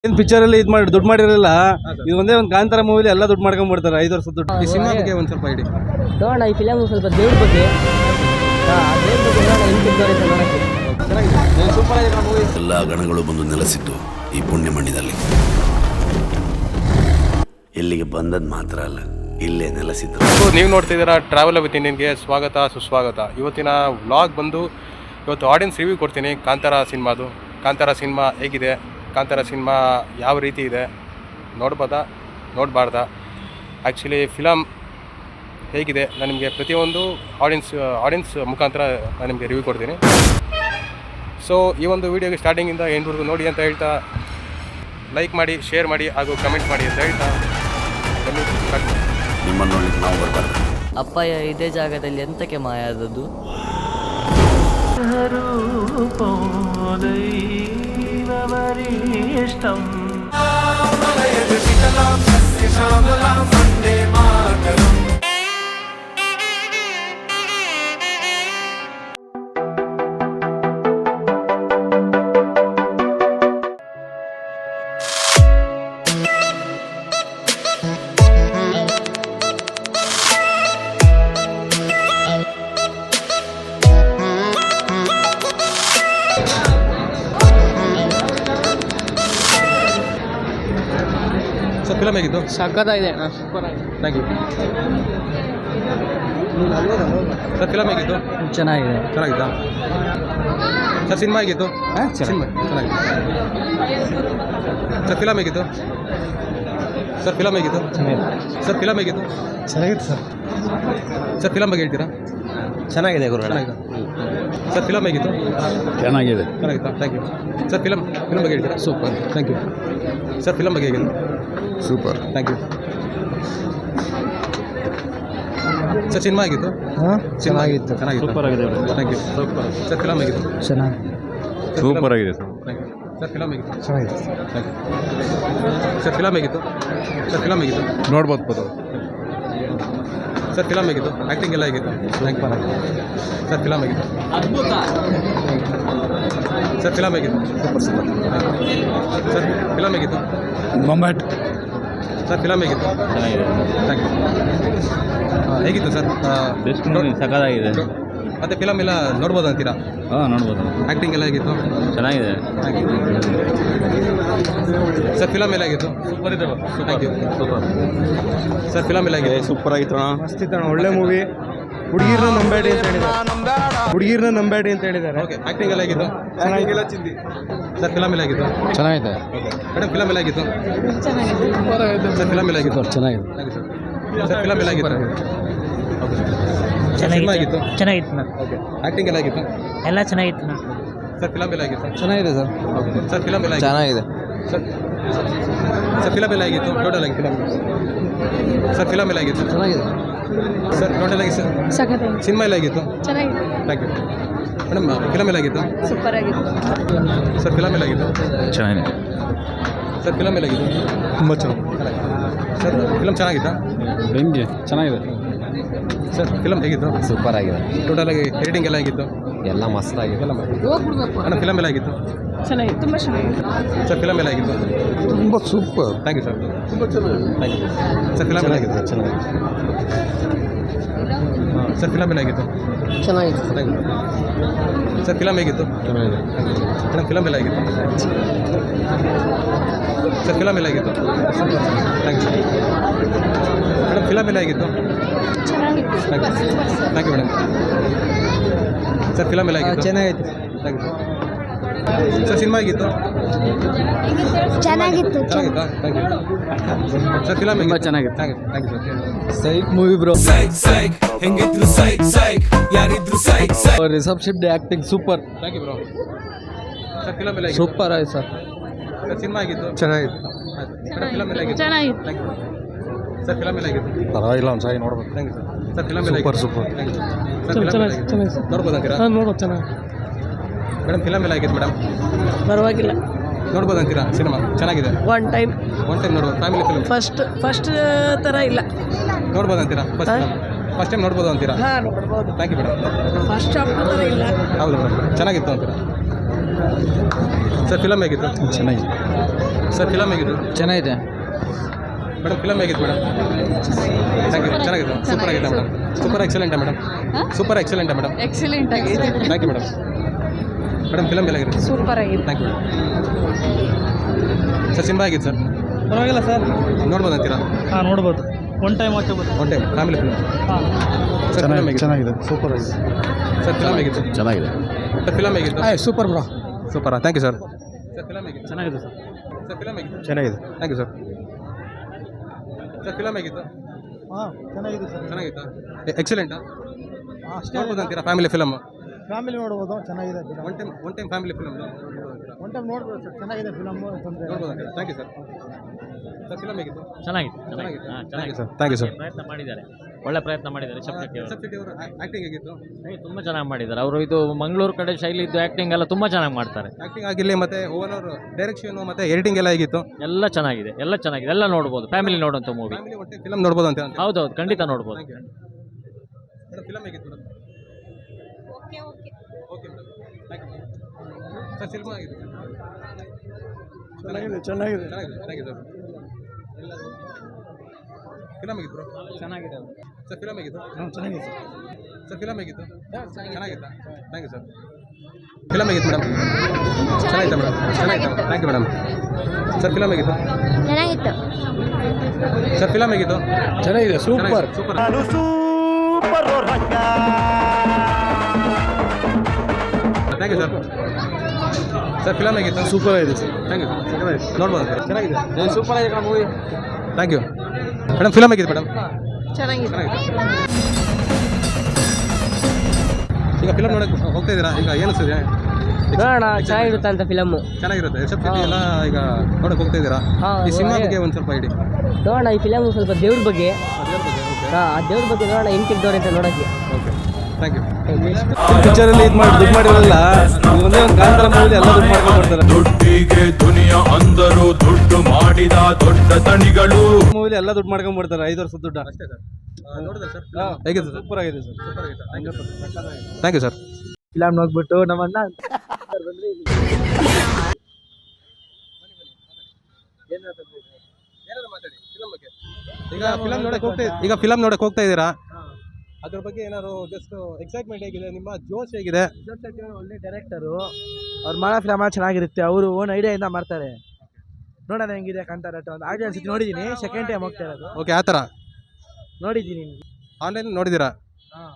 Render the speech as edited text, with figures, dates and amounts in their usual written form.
ಏನು ಪಿಕ್ಚರಲ್ಲಿ ಇದು ಮಾಡಿ ದುಡ್ಡು ಮಾಡಿರಲಿಲ್ಲ. ಇದು ಒಂದೇ ಒಂದು ಕಾಂತಾರ ಮೂವಿಲಿ ಎಲ್ಲ ದುಡ್ಡು ಮಾಡ್ಕೊಂಡ್ಬಿಡ್ತಾರೆ 5 ವರ್ಷದ ದುಡ್ಡು. ಈ ಸಿನಿಮಾ ಬಗ್ಗೆ ಒಂದು ಸ್ವಲ್ಪ ಹೇಳಿ ನೋಡೋಣ. ಈ ಫಿಲಮ್ ಸ್ವಲ್ಪ ದೇವ್ರ ಬಗ್ಗೆ ಎಲ್ಲ ಗಣಗಳು ಬಂದು ನೆಲೆಸಿದ್ದು ಈ ಪುಣ್ಯ ಮಣ್ಣಿನಲ್ಲಿ. ಇಲ್ಲಿಗೆ ಬಂದದ್ದು ಮಾತ್ರ ಅಲ್ಲ, ಇಲ್ಲೇ ನೆಲೆಸಿದ್ರು. ನೀವು ನೋಡ್ತಿದ್ದೀರಾ ಟ್ರಾವೆಲ್ ವಿತ್ ಇಂಡಿಯನ್ಗೆ ಸ್ವಾಗತ ಸುಸ್ವಾಗತ. ಇವತ್ತಿನ ವ್ಲಾಗ್ ಬಂದು ಇವತ್ತು ಆಡಿಯನ್ಸ್ ರಿವ್ಯೂ ಕೊಡ್ತೀನಿ ಕಾಂತಾರ ಸಿನಿಮಾದು. ಕಾಂತಾರ ಸಿನಿಮಾ ಹೇಗಿದೆ, ಕಾಂತಾರ ಸಿನಿಮಾ ಯಾವ ರೀತಿ ಇದೆ, ನೋಡ್ಬೋದಾ ನೋಡಬಾರ್ದಾ, ಆ್ಯಕ್ಚುಲಿ ಫಿಲಮ್ ಹೇಗಿದೆ, ನಾನು ನಿಮಗೆ ಪ್ರತಿಯೊಂದು ಆಡಿಯನ್ಸ್ ಮುಖಾಂತರ ನಾನು ನಿಮಗೆ ರಿವ್ಯೂ ಕೊಡ್ತೀನಿ. ಸೊ ಈ ಒಂದು ವೀಡಿಯೋಗೆ ಸ್ಟಾರ್ಟಿಂಗಿಂದ ಎಂಡ್ವರೆಗೂ ನೋಡಿ ಅಂತ ಹೇಳ್ತಾ, ಲೈಕ್ ಮಾಡಿ, ಶೇರ್ ಮಾಡಿ ಹಾಗೂ ಕಮೆಂಟ್ ಮಾಡಿ ಅಂತ ಹೇಳ್ತಾ ನಿಮ್ಮನ್ನು ನೋಡ್ಲಿಕ್ಕೆ ನಾವು ಬರ್ಬಾರ್ದು. ಅಪ್ಪಯ್ಯ ಇದೇ ಜಾಗದಲ್ಲಿ ಎಂತಕ್ಕೆ ಮಾಯ ಆದದ್ದು? ಸರ್ ಫಿಲಮ್ ಹೇಗಿತ್ತು? ಸಕ್ಕತ್ತಾಗಿದೆ. Thank you. ಸರ್ ಫಿಲಮ್ ಹೇಗಿತ್ತು? ಚೆನ್ನಾಗಿದೆ. ಚೆನ್ನಾಗಿತ್ತಾ ಸರ್? ಸಿನಿಮಾ ಹೇಗಿತ್ತು? ಸಿನಿಮಾ ಚೆನ್ನಾಗಿತ್ತು. ಸರ್ ಫಿಲಮ್ ಹೇಗಿತ್ತು? ಸರ್ ಫಿಲಮ್ ಹೇಗಿತ್ತು? ಸರ್ ಫಿಲಮ್ ಹೇಗಿತ್ತು? ಚೆನ್ನಾಗಿತ್ತು ಸರ್. ಸರ್ ಫಿಲಮ್ ಬಗ್ಗೆ ಹೇಳ್ತೀರಾ? ಚೆನ್ನಾಗಿದೆ ಗುರು. ಚೆನ್ನಾಗಿದೆ. ಸರ್ ಫಿಲಮ್ ಹೇಗಿತ್ತು? ಚೆನ್ನಾಗಿದೆ. ಚೆನ್ನಾಗಿತ್ತಾ? Thank you. ಸರ್ ಫಿಲಮ್ ಬಗ್ಗೆ ಹೇಳ್ತೀರಾ? Super. Thank you. Sir film ಬಗ್ಗೆ ಹೇಗಿತ್ತು? Super. Thank you. Sir cinema ಆಗಿತ್ತು? ಚೆನ್ನಾಗಿತ್ತು. ಚೆನ್ನಾಗಿತ್ತು. ಸೂಪರ್ ಆಗಿದೆ. Thank you. ಸರ್ ಫಿಲಮ್ ಆಗಿತ್ತು? ಚೆನ್ನಾಗಿ ಸೂಪರ್ ಆಗಿದೆ sir. Thank you. Sir film ಆಗಿತ್ತು? ಚೆನ್ನಾಗಿದೆ. Thank you. ಸರ್ ಫಿಲಮ್ ಆಗಿತ್ತು? ಸರ್ ಫಿಲಮ್ ಆಗಿತ್ತು? ನೋಡ್ಬೋದು. ಸರ್ ಫಿಲಮ್ ಆಗಿತ್ತು? ಆ್ಯಕ್ಟಿಂಗ್ ಎಲ್ಲ ಆಗಿತ್ತು? Thank you. ಸರ್ ಫಿಲಮ್ ಆಗಿತ್ತು? ಸರ್ ಫಿಲಮ್ ಆಗಿತ್ತು? Super super. ಸರ್ ಫಿಲಮ್ ಆಗಿತ್ತು? ಮೊಮೆಂಟ್. ಸರ್ ಫಿಲಮ್ ಹೇಗಿತ್ತು? ಚೆನ್ನಾಗಿದೆ. Thank you. ಹೇಗಿತ್ತು ಸರ್? ಬೆಸ್ಟ್ ಮೂವಿ, ಸಕ್ಕತ್ತಾಗಿದೆ. ಮತ್ತು ಫಿಲಮ್ ಎಲ್ಲ ನೋಡ್ಬೋದು ಅಂತೀರಾ? ಹಾಂ ನೋಡ್ಬೋದು. ಆ್ಯಕ್ಟಿಂಗ್ ಎಲ್ಲ ಹೇಗಿತ್ತು? ಚೆನ್ನಾಗಿದೆ. Thank you. ಸರ್ ಫಿಲಮ್ ಎಲ್ಲ ಹೇಗಿತ್ತು? ಸೂಪರ್ ಇದೆ. Thank you. Super. Sir film ಎಲ್ಲ ಹೇಗಿದೆ? ಸೂಪರ್ ಆಗಿತ್ತು ಅಣ್ಣ. ಮಸ್ತ್ ಇತ್ತು ಅಣ್ಣ, ಒಳ್ಳೆ ಮೂವಿ. ಹುಡುಗಿರನ್ನ ನಂಬೇಡಿ ಅಂತ ಹೇಳಿದ್ದಾರೆ. ಓಕೆ. ಆ್ಯಕ್ಟಿಂಗ್ ಎಲ್ಲ ಹೇಗಿತ್ತು? ಚೆನ್ನಾಗಿಲ್ಲ. ಸರ್ ಫಿಲಮ್ ಎಲ್ಲ ಹೇಗಿತ್ತು? ಚೆನ್ನಾಗಿದೆ ಮೇಡಮ್ ಫಿಲಮ್ ಎಲ್ಲ ಹೇಗಿತ್ತು? ಸರ್ ಫಿಲಮ್ ಎಲ್ಲ ಹೇಗಿತ್ತು? ಚೆನ್ನಾಗಿದೆ. Thank you sir. Sir film ಎಲ್ಲ ಹೇಗಿತ್ತು? ಓಕೆ. ಸಿನಿಮಾ ಆಗಿತ್ತು? ಚೆನ್ನಾಗಿತ್ತು. ಓಕೆ. ಆ್ಯಕ್ಟಿಂಗ್ ಎಲ್ಲ ಆಗಿತ್ತು? ಎಲ್ಲ ಚೆನ್ನಾಗಿತ್ತು. ಸರ್ ಫಿಲಮ್ ಎಲ್ಲ ಆಗಿತ್ತು? ಚೆನ್ನಾಗಿದೆ ಸರ್. ಓಕೆ. ಸರ್ ಫಿಲಮ್ ಎಲ್ಲ ಚೆನ್ನಾಗಿದೆ. ಸರ್ ಫಿಲಮ್ ಎಲ್ಲ ಆಗಿತ್ತು? ಟೋಟಲ್ ಆಗಿ ಫಿಲಮ್. ಸರ್ ಫಿಲಮ್ ಎಲ್ಲ ಆಗಿತ್ತು? ಚೆನ್ನಾಗಿದೆ ಸರ್ ಟೋಟಲ್ ಆಗಿ ಸರ್ ಸಿನಿಮಾ ಎಲ್ಲ ಆಗಿತ್ತು? ಚೆನ್ನಾಗಿತ್ತು. Thank you madam. ಫಿಲಮ್ ಎಲ್ಲ ಆಗಿತ್ತು? ಸೂಪರ್ ಆಗಿತ್ತು. ಸರ್ ಫಿಲಮ್ ಎಲ್ಲ ಆಗಿತ್ತು? ಚೆನ್ನಾಗಿದೆ. ಸರ್ ಫಿಲಮ್ ಎಲ್ಲ ಆಗಿತ್ತು? ತುಂಬ ಚೆನ್ನಾಗಿ. ಸರ್ ಫಿಲಮ್ ಚೆನ್ನಾಗಿತ್ತಾ? ಹೆಂಗೆ ಚೆನ್ನಾಗಿದೆ. ಸರ್ ಫಿಲಮ್ ಹೇಗಿತ್ತು? ಸೂಪರ್ ಆಗಿದೆ. ಟೋಟಲ್ ಆಗಿ ರೇಟಿಂಗ್ ಎಲ್ಲ ಆಗಿತ್ತು? ಎಲ್ಲ ಮಸ್ತ್ ಆಗಿದೆ. ಮೇಡಮ್ ಫಿಲಮ್ ಎಲ್ಲ ಆಗಿತ್ತು? ಚೆನ್ನಾಗಿತ್ತು. ತುಂಬ ಚೆನ್ನಾಗಿತ್ತು. ಸರ್ ಫಿಲಮ್ ಎಲ್ಲ ಆಗಿತ್ತು? ತುಂಬ ಸೂಪರ್. Thank you sir. ತುಂಬ ಚೆನ್ನಾಗಿ. Thank you sir. ಫಿಲಮ್ ಎಲ್ಲ ಆಗಿತ್ತು? ಚೆನ್ನಾಗಿದೆ. ಸರ್ ಫಿಲಮ್ ಎಲ್ಲ ಆಗಿತ್ತು? ಚೆನ್ನಾಗಿತ್ತು. Thank you sir. ಫಿಲಮ್ ಹೇಗಿತ್ತು? ಚೆನ್ನಾಗಿದೆ. ಮೇಡಮ್ ಫಿಲಮ್ ಎಲ್ಲ ಆಗಿತ್ತು? ಸರ್ ಫಿಲಮ್ ಎಲ್ಲ ಆಗಿತ್ತು? Thank you madam. ಫಿಲಮ್ ಎಲ್ಲ ಆಗಿತ್ತು? Thank you. Thank you madam. Sir film ಎಲ್ಲ ಆಗಿತ್ತು? ಚೆನ್ನಾಗಿತ್ತು. Thank you sir. ಸಿನಿಮಾ ಆಗಿತ್ತು? ಚೆನ್ನಾಗಿತ್ತು. ಚೆನ್ನಾಗಿತ್ತಾ? Thank you sir. ಫಿಲಮ್ ತುಂಬ ಚೆನ್ನಾಗಿತ್ತು. Thank you sir. Psych movie bro. Rishab Shetty acting super. Thank you bro. Sir film ಎಲ್ಲ ಸೂಪರ್ ಆಯ್ತು ಸರ್. ಸರ್ ಸಿನಿಮಾ ಆಗಿತ್ತು? ಚೆನ್ನಾಗಿತ್ತು. ಮೇಡಮ್ ಫಿಲಮ್ ಎಲ್ಲ ಆಗಿತ್ತು? ಚೆನ್ನಾಗಿತ್ತು. Thank you sir. ಫಿಲಮ್ ಎಲ್ಲ ಆಗಿತ್ತು? ಪರವಾಗಿಲ್ಲ, ಒಂದು ಸಾರಿ ನೋಡ್ಬೇಕು. Thank you sir. Sir film ಎಲ್ಲ ಸೂಪರ್ ಆಗಿತ್ತು? Super. Thank you sir. Film ಎಲ್ಲ ಆಗಿತ್ತು? ನೋಡ್ಬೋದು ಅಂತೀರಾ? ನೋಡ್ಬೋದು. ಚೆನ್ನಾಗಿ. ಮೇಡಮ್ ಫಿಲಮ್ ಎಲ್ಲ ಆಗಿತ್ತು ಮೇಡಮ್? ಪರವಾಗಿಲ್ಲ. ನೋಡ್ಬೋದು ಅಂತೀರಾ? ಸಿನಿಮಾ ಚೆನ್ನಾಗಿದೆ. ಒನ್ ಟೈಮ್ ನೋಡ್ಬೋದು. ಫ್ಯಾಮಿಲಿ ಫಿಲ್ಮ್ ಫಸ್ಟ್ ಥರ ಇಲ್ಲ. ನೋಡ್ಬೋದು ಅಂತೀರಾ? ಫಸ್ಟ್ ಟೈಮ್ ನೋಡ್ಬೋದು ಅಂತೀರಾ? ಹಾಂ ನೋಡ್ಬೋದು. Thank you madam. First chapter ಥರ ಇಲ್ಲ. ಹೌದು ಮೇಡಮ್. ಚೆನ್ನಾಗಿತ್ತು ಅಂತೀರಾ? ಸರ್ ಫಿಲಮ್ ಹೇಗಿತ್ತು? ಚೆನ್ನಾಗಿದೆ ಸರ್ ಫಿಲಮ್ ಹೇಗಿತ್ತು? ಚೆನ್ನಾಗಿದೆ ಮೇಡಮ್ ಫಿಲಮ್ ಹೇಗಿತ್ತು ಮೇಡಮ್? Thank you. ಚೆನ್ನಾಗಿದೆ, ಸೂಪರ್ ಆಗಿದೆ ಮೇಡಮ್. ಸೂಪರ್ ಎಕ್ಸಲೆಂಟಾ ಮೇಡಮ್? ಸೂಪರ್ ಎಕ್ಸಲೆಂಟಾ ಮೇಡಮ್? ಎಕ್ಸಲೆಂಟ್ ಆಗಿದೆ. Thank you madam. Madam film ಎಲ್ಲ ಆಗಿದೆ? ಸೂಪರ್ ಆಗಿದೆ. Thank you madam. Sir cinema ಆಗಿತ್ತು ಸರ್? ಪರವಾಗಿಲ್ಲ ಸರ್. ನೋಡ್ಬೋದು ಅಂತೀರಾ? ಹಾಂ ನೋಡ್ಬೋದು. ಒನ್ ಟೈಮ್ ವಾಚ್ ಆಗ್ಬೋದು. One time family film. Sir film ಹೇಗಿತ್ತು? ಚೆನ್ನಾಗಿದೆ, ಸೂಪರ್ ಆಗಿದೆ. ಸರ್ ಫಿಲಮ್ ಹೇಗಿತ್ತು? ಚೆನ್ನಾಗಿದೆ. ಸರ್ ಫಿಲಮ್ ಹೇಗಿತ್ತು? Super bro. ಸೂಪರಾ, thank you sir. Sir film ಹೇಗಿತ್ತು? ಚೆನ್ನಾಗಿದೆ ಸರ್. ಸರ್ ಫಿಲಮ್ ಹೇಗಿತ್ತು? ಚೆನ್ನಾಗಿದೆ. Thank you sir. Sir film ಹೇಗಿತ್ತು? ಹಾಂ ಚೆನ್ನಾಗಿದೆ ಸರ್. ಚೆನ್ನಾಗಿತ್ತಾ? ಎಕ್ಸಲೆಂಟಾ? ಅಷ್ಟೇ ನೋಡ್ಬೋದು ಅಂತೀರಾ ಫ್ಯಾಮಿಲಿ ಫಿಲಮ್? ಫ್ಯಾಮಿಲಿ ನೋಡ್ಬೋದು, ಚೆನ್ನಾಗಿದೆ. One time family film one time ನೋಡ್ಬೋದು ಸರ್, ಚೆನ್ನಾಗಿದೆ ಫಿಲಮ್. ನೋಡ್ಬೋದು ಅಂತೀರಾ? Thank you sir. Sir film ಹೇಗಿತ್ತು? ಚೆನ್ನಾಗಿದೆ. ಚೆನ್ನಾಗಿತ್ತು. ಹಾಂ, ಥ್ಯಾಂಕ್ ಯು ಚೆನ್ನಾಗಿದೆ. ಸರ್. Thank you sir. ಪ್ರಯತ್ನ ಮಾಡಿದ್ದಾರೆ, ಒಳ್ಳೆ ಪ್ರಯತ್ನ ಮಾಡಿದ್ದಾರೆ ರಿಷಬ್ ಶೆಟ್ಟಿ ಅವರು. ರಿಷಬ್ ಶೆಟ್ಟಿ ಅವರು ಆ್ಯಕ್ಟಿಂಗ್ ಹೇಗಿತ್ತು? ತುಂಬ ಚೆನ್ನಾಗಿ ಮಾಡಿದ್ದಾರೆ ಅವರು. ಇದು ಮಂಗಳೂರು ಕಡೆ ಶೈಲಿ ಇದ್ದು ಆ್ಯಕ್ಟಿಂಗ್ ಎಲ್ಲ ತುಂಬ ಚೆನ್ನಾಗಿ ಮಾಡ್ತಾರೆ. ಆ್ಯಕ್ಟಿಂಗ್ ಆಗಿರಲಿ ಮತ್ತು ಓವರ್ ಅವರು ಡೈರೆಕ್ಷನ್ ಮತ್ತು ಎಡಿಟಿಂಗ್ ಎಲ್ಲ ಹೇಗಿತ್ತು? ಎಲ್ಲ ಚೆನ್ನಾಗಿದೆ, ಎಲ್ಲ ಚೆನ್ನಾಗಿದೆ, ಎಲ್ಲ ನೋಡ್ಬೋದು. ಫ್ಯಾಮಿಲಿ ನೋಡುವಂಥ ಮೂವಿ. ಫ್ಯಾಮಿಲಿ ಒಟ್ಟೆ ಫಿಲಮ್ ನೋಡ್ಬೋದು ಅಂತ. ಹೌದೌದು, ಖಂಡಿತ ನೋಡ್ಬೋದು. Thank you madam. ಫಿಲಮ್ ಹೇಗಿತ್ತು madam? Okay madam, thank you. Sir cinema ಆಗಿದೆ? ಚೆನ್ನಾಗಿದೆ ಚೆನ್ನಾಗಿದೆ. ಚೆನ್ನಾಗಿದೆ, ಥ್ಯಾಂಕ್ ಯು ಸರ್. ಫಿಲಮ್ ಹೇಗಿತ್ತು ಬ್ರೋ? ಚೆನ್ನಾಗಿದೆ. ಸರ್ ಫಿಲಮ್ ಹೇಗಿತ್ತು? ಚೆನ್ನಾಗಿದೆ ಸರ್. ಸರ್ ಫಿಲಮ್ ಹೇಗಿತ್ತು? ಚೆನ್ನಾಗಿತ್ತಾ? Thank you sir. ಫಿಲಮ್ ಹೇಗಿತ್ತು ಮೇಡಮ್? ಚೆನ್ನಾಗಿತ್ತಾ ಮೇಡಮ್? ಚೆನ್ನಾಗಿತ್ತು, thank you madam. Sir film ಹೇಗಿತ್ತು? ಚೆನ್ನಾಗಿತ್ತು. ಸರ್ ಫಿಲಮ್ ಹೇಗಿತ್ತು? ಚೆನ್ನಾಗಿದೆ, super. Super. Thank you sir. Sir film ಹೇಗಿತ್ತು? ಸೂಪರ್ ಆಗಿದೆ ಸರ್. Thank you sir. ನೋಡ್ಬೋದು ಸರ್. ಚೆನ್ನಾಗಿದೆ, ಸೂಪರ್ ಆಗಿದೆ movie. Thank you madam. Film ಹೇಗಿತ್ತು ಮೇಡಮ್? ಚೆನ್ನಾಗಿದೆ. ಚೆನ್ನಾಗಿತ್ತು. ಈಗ ಫಿಲಮ್ ನೋಡಕ್ಕೆ ಹೋಗ್ತಾ ಇದ್ದೀರಾ? ಈಗ ಏನು ಅನಿಸ್ತಿದೆ? ನೋಡೋಣ, ಚೆನ್ನಾಗಿರುತ್ತೆ ಅಂತ ಫಿಲಮ್ಮು. ಚೆನ್ನಾಗಿರುತ್ತೆ. ರಿಷಬ್ ಶೆಟ್ಟಿ ಎಲ್ಲ ಈಗ ನೋಡಕ್ಕೆ ಹೋಗ್ತಾ ಇದ್ದೀರಾ? ಈ ಸಿನಿಮಾ ಬಗ್ಗೆ ಒಂದು ಸ್ವಲ್ಪ ಇಡಿ. ನೋಡೋಣ, ಈ ಫಿಲಮ್ ಸ್ವಲ್ಪ ದೇವ್ರ ಬಗ್ಗೆ. ಓಕೆ ಆ ದೇವ್ರ ಬಗ್ಗೆ ನೋಡೋಣ, ಹೆಂಗೆ ತೆಗ್ದವ್ರೆ ಅಂತ ನೋಡೋಕ್ಕೆ. Okay, thank you. ಪಿಕ್ಚರಲ್ಲಿ ಇದು ಮಾಡಿ ದುಡ್ಡು ಮಾಡಿರಲ್ಲ, ಒಂದೇ ಒಂದು ಕಾಂತಾರ ಮೂವಿಲಿ ಎಲ್ಲ ದುಡ್ಡು ಮಾಡ್ಕೊಂಡು ಬರ್ತಾರೆ. ದುಡ್ಡಿಗೆ ದುನಿಯ ಅಂದರು ದುಡ್ಡು ಮಾಡಿದ ದೊಡ್ಡ ತಣಿಗಳು. ಮೂವಿಲಿ ಎಲ್ಲ ದುಡ್ಡು ಮಾಡ್ಕೊಂಡು ಬರ್ತಾರೆ, 5 ವರ್ಷದ ದುಡ್ಡು. ಅಷ್ಟೇ ಸರ್. ನೋಡಿದ್ರೆ ಸರ್ ಹೇಗಿದೆ ಸರ್? ಸೂಪರ್ ಆಗಿದೆ ಸರ್. ಸೂಪರ್ ಆಗಿದೆ. Thank you sir. ಫಿಲಮ್ ನೋಡ್ಬಿಟ್ಟು ನಮ್ಮನ್ನ ಏನಾದ್ರು ಮಾತಾಡಿ ಫಿಲಮ್ ಬಗ್ಗೆ. ಈಗ ಫಿಲಮ್ ನೋಡಕ್ಕೆ ಹೋಗ್ತಾ ಇದ್ದೀರಾ? ಅದ್ರ ಬಗ್ಗೆ ಏನಾದ್ರು ಜಸ್ಟ್ ಎಕ್ಸೈಟ್ಮೆಂಟ್ ಹೇಗಿದೆ? ನಿಮ್ಮ ಜೋಶ್ ಹೇಗಿದೆ? ಒಳ್ಳೆ ಡೈರೆಕ್ಟರು, ಅವ್ರು ಮಾಡೋ ಫಿಲಮ್ ಚೆನ್ನಾಗಿರುತ್ತೆ. ಅವರು ಓನ್ ಐಡಿಯಾಯಿಂದ ಮಾಡ್ತಾರೆ. ನೋಡೋಣ ಹೆಂಗಿದೆ ಕಾಂತಾರ. ಒಂದು ಆಡಿಯನ್ಸ್ ನೋಡಿದ್ದೀನಿ, ಸೆಕೆಂಡ್ ಟೈಮ್ ಹೋಗ್ತಾ ಇರೋದು. ಓಕೆ, ಆ ಥರ ನೋಡಿದ್ದೀನಿ. ಆನ್ಲೈನ್ ನೋಡಿದ್ದೀರಾ? ಹಾಂ.